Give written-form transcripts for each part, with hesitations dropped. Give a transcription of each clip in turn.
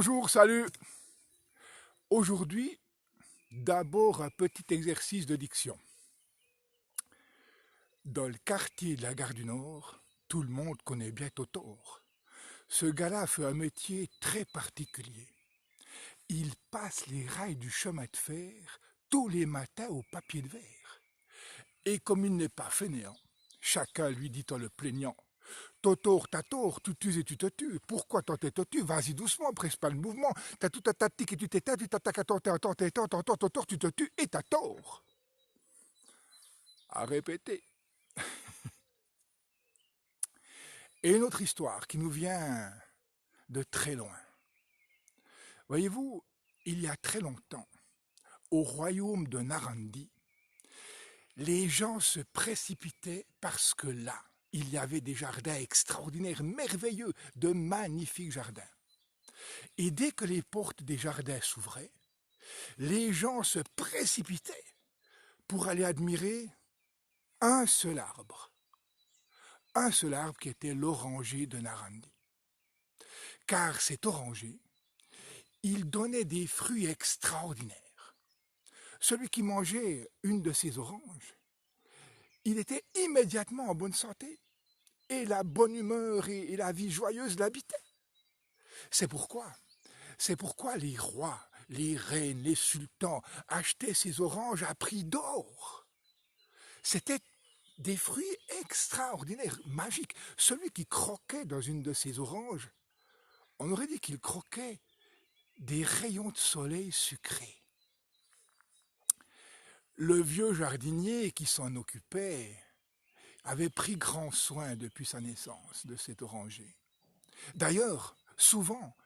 Bonjour, salut. Aujourd'hui, d'abord un petit exercice de diction. Dans le quartier de la Gare du Nord, tout le monde connaît bien Totor. Ce gars-là fait un métier très particulier. Il passe les rails du chemin de fer tous les matins au papier de verre. Et comme il n'est pas fainéant, chacun lui dit en le plaignant: Totor, t'as tort, tu tues et tu te tues. Pourquoi tant te tues? Vas-y doucement, presse pas le mouvement. T'as tout à tactique et tu t'éteins, tu t'attaques à tenter, Totor, tu te tues et t'as tort. À répéter. Et une autre histoire qui nous vient de très loin. Voyez-vous, il y a très longtemps, au royaume de Narandi, les gens se précipitaient parce que là, il y avait des jardins extraordinaires, merveilleux, de magnifiques jardins. Et dès que les portes des jardins s'ouvraient, les gens se précipitaient pour aller admirer un seul arbre qui était l'oranger de Narandi. Car cet oranger, il donnait des fruits extraordinaires. Celui qui mangeait une de ces oranges, il était immédiatement en bonne santé, et la bonne humeur et la vie joyeuse l'habitaient. C'est pourquoi les rois, les reines, les sultans achetaient ces oranges à prix d'or. C'était des fruits extraordinaires, magiques. Celui qui croquait dans une de ces oranges, on aurait dit qu'il croquait des rayons de soleil sucrés. Le vieux jardinier qui s'en occupait avait pris grand soin depuis sa naissance de cet oranger. D'ailleurs, souvent,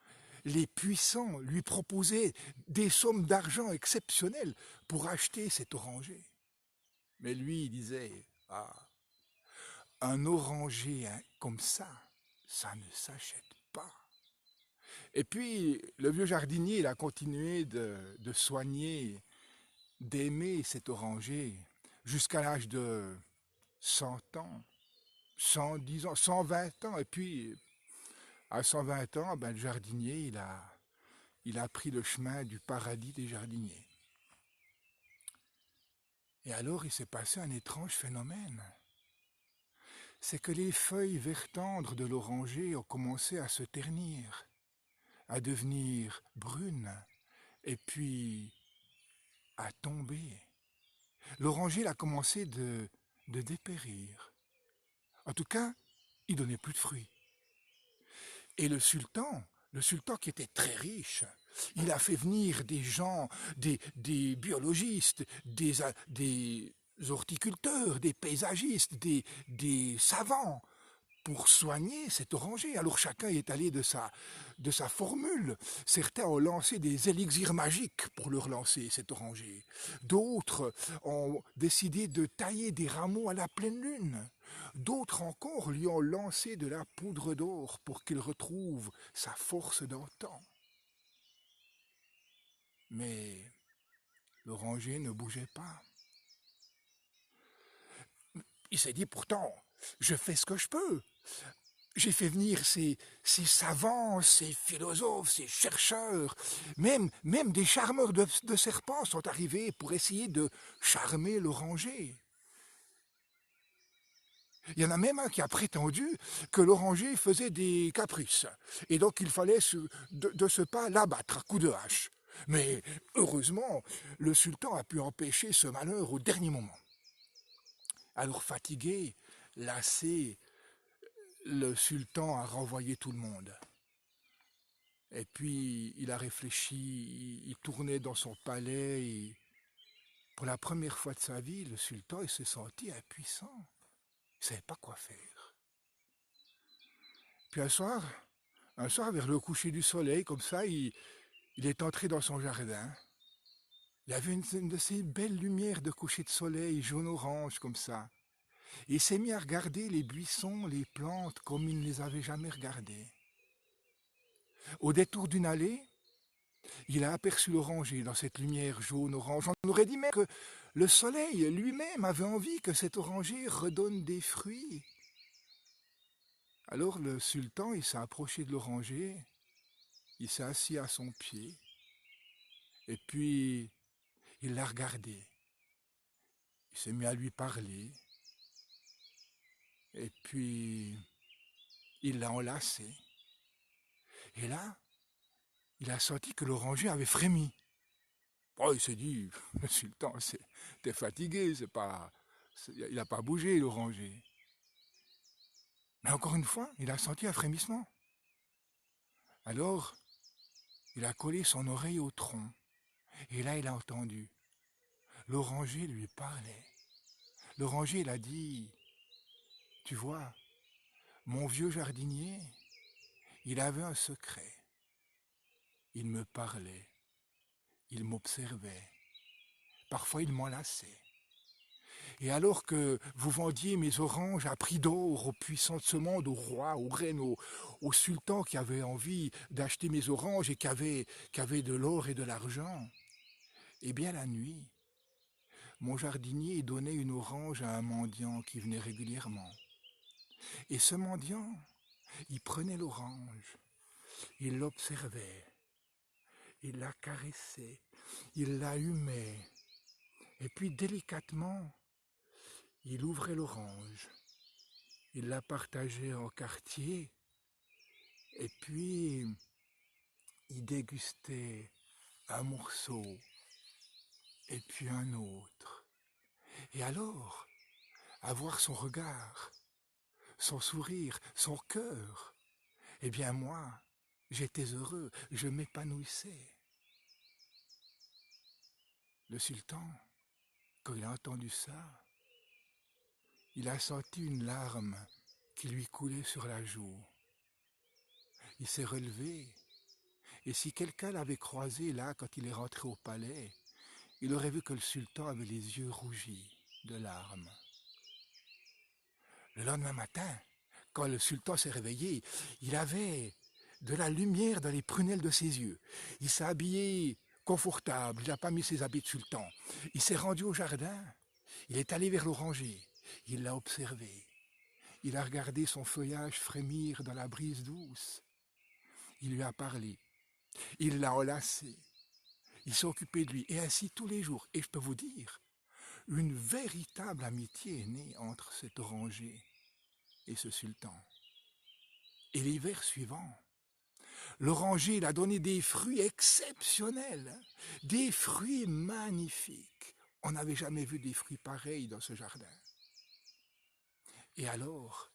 les puissants lui proposaient des sommes d'argent exceptionnelles pour acheter cet oranger. Mais lui, il disait: « Ah, un oranger comme ça ne s'achète pas. » Et puis, le vieux jardinier, il a continué de soigner, d'aimer cet oranger jusqu'à l'âge de 100 ans, 110 ans, 120 ans. Et puis, à 120 ans, le jardinier, il a pris le chemin du paradis des jardiniers. Et alors, il s'est passé un étrange phénomène. C'est que les feuilles vert tendres de l'oranger ont commencé à se ternir, à devenir brunes, et puis à tomber. L'oranger a commencé de dépérir. En tout cas, il donnait plus de fruits. Et le sultan qui était très riche, il a fait venir des gens, des biologistes, des horticulteurs, des paysagistes, des savants, pour soigner cet oranger. Alors chacun est allé de sa formule. Certains ont lancé des élixirs magiques pour le relancer, cet oranger. D'autres ont décidé de tailler des rameaux à la pleine lune. D'autres encore lui ont lancé de la poudre d'or pour qu'il retrouve sa force d'antan. Mais l'oranger ne bougeait pas. Il s'est dit: pourtant, je fais ce que je peux. J'ai fait venir ces savants, ces philosophes, ces chercheurs, même des charmeurs de serpents sont arrivés pour essayer de charmer l'oranger. Il y en a même un qui a prétendu que l'oranger faisait des caprices, et donc il fallait de ce pas l'abattre à coups de hache. Mais heureusement, le sultan a pu empêcher ce malheur au dernier moment. Alors fatigué, lassé, le sultan a renvoyé tout le monde. Et puis il a réfléchi, il tournait dans son palais, et pour la première fois de sa vie, le sultan s'est senti impuissant. Il ne savait pas quoi faire. Puis un soir, vers le coucher du soleil, comme ça, il est entré dans son jardin. Il y avait une de ces belles lumières de coucher de soleil, jaune-orange, comme ça. Et il s'est mis à regarder les buissons, les plantes, comme il ne les avait jamais regardées. Au détour d'une allée, il a aperçu l'oranger dans cette lumière jaune-orange. On aurait dit même que le soleil lui-même avait envie que cet oranger redonne des fruits. Alors le sultan, il s'est approché de l'oranger Il s'est assis à son pied et puis il l'a regardé. Il s'est mis à lui parler et puis il l'a enlacé. Et là, il a senti que l'oranger avait frémi. Oh, il s'est dit, le sultan, t'es fatigué, il n'a pas bougé l'oranger. Mais encore une fois, il a senti un frémissement. Alors, il a collé son oreille au tronc. Et là, il a entendu. L'oranger lui parlait. L'oranger, il a dit, tu vois, mon vieux jardinier, il avait un secret. Il me parlait, il m'observait. Parfois, il m'enlaçait. Et alors que vous vendiez mes oranges à prix d'or aux puissants de ce monde, aux rois, aux reines, aux sultans qui avaient envie d'acheter mes oranges et qui avaient de l'or et de l'argent, eh bien la nuit, mon jardinier donnait une orange à un mendiant qui venait régulièrement. Et ce mendiant, il prenait l'orange, il l'observait, il la caressait, il la humait, et puis délicatement, il ouvrait l'orange, il la partageait en quartiers, et puis il dégustait un morceau, et puis un autre. Et alors, à voir son regard, son sourire, son cœur, eh bien moi, j'étais heureux, je m'épanouissais. Le sultan, quand il a entendu ça, il a senti une larme qui lui coulait sur la joue. Il s'est relevé, et si quelqu'un l'avait croisé là quand il est rentré au palais, il aurait vu que le sultan avait les yeux rougis de larmes. Le lendemain matin, quand le sultan s'est réveillé, il avait de la lumière dans les prunelles de ses yeux. Il s'est habillé confortable, il n'a pas mis ses habits de sultan. Il s'est rendu au jardin, il est allé vers l'oranger, il l'a observé. Il a regardé son feuillage frémir dans la brise douce. Il lui a parlé, il l'a enlacé, il s'est occupé de lui, et ainsi tous les jours. Et je peux vous dire, une véritable amitié est née entre cet oranger et ce sultan. Et l'hiver suivant, l'oranger il a donné des fruits exceptionnels, des fruits magnifiques. On n'avait jamais vu des fruits pareils dans ce jardin. Et alors,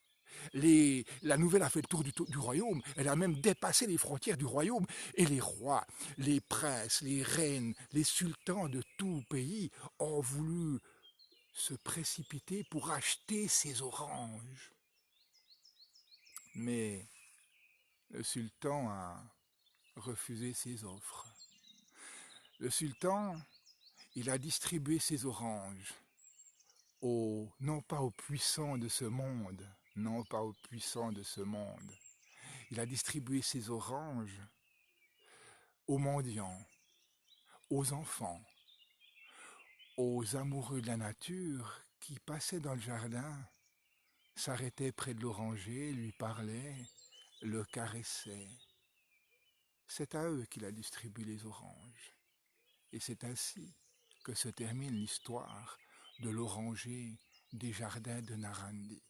la nouvelle a fait le tour du royaume, elle a même dépassé les frontières du royaume, et les rois, les princes, les reines, les sultans de tout pays ont voulu se précipiter pour acheter ces oranges. Mais le sultan a refusé ses offres. Le sultan, il a distribué ses oranges non pas aux puissants de ce monde, non pas aux puissants de ce monde. Il a distribué ses oranges aux mendiants, aux enfants, aux amoureux de la nature qui passaient dans le jardin, s'arrêtaient près de l'oranger, lui parlaient, le caressaient. C'est à eux qu'il a distribué les oranges. Et c'est ainsi que se termine l'histoire de l'oranger des jardins de Narandi.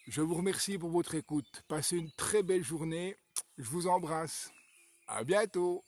Je vous remercie pour votre écoute. Passez une très belle journée. Je vous embrasse. À bientôt.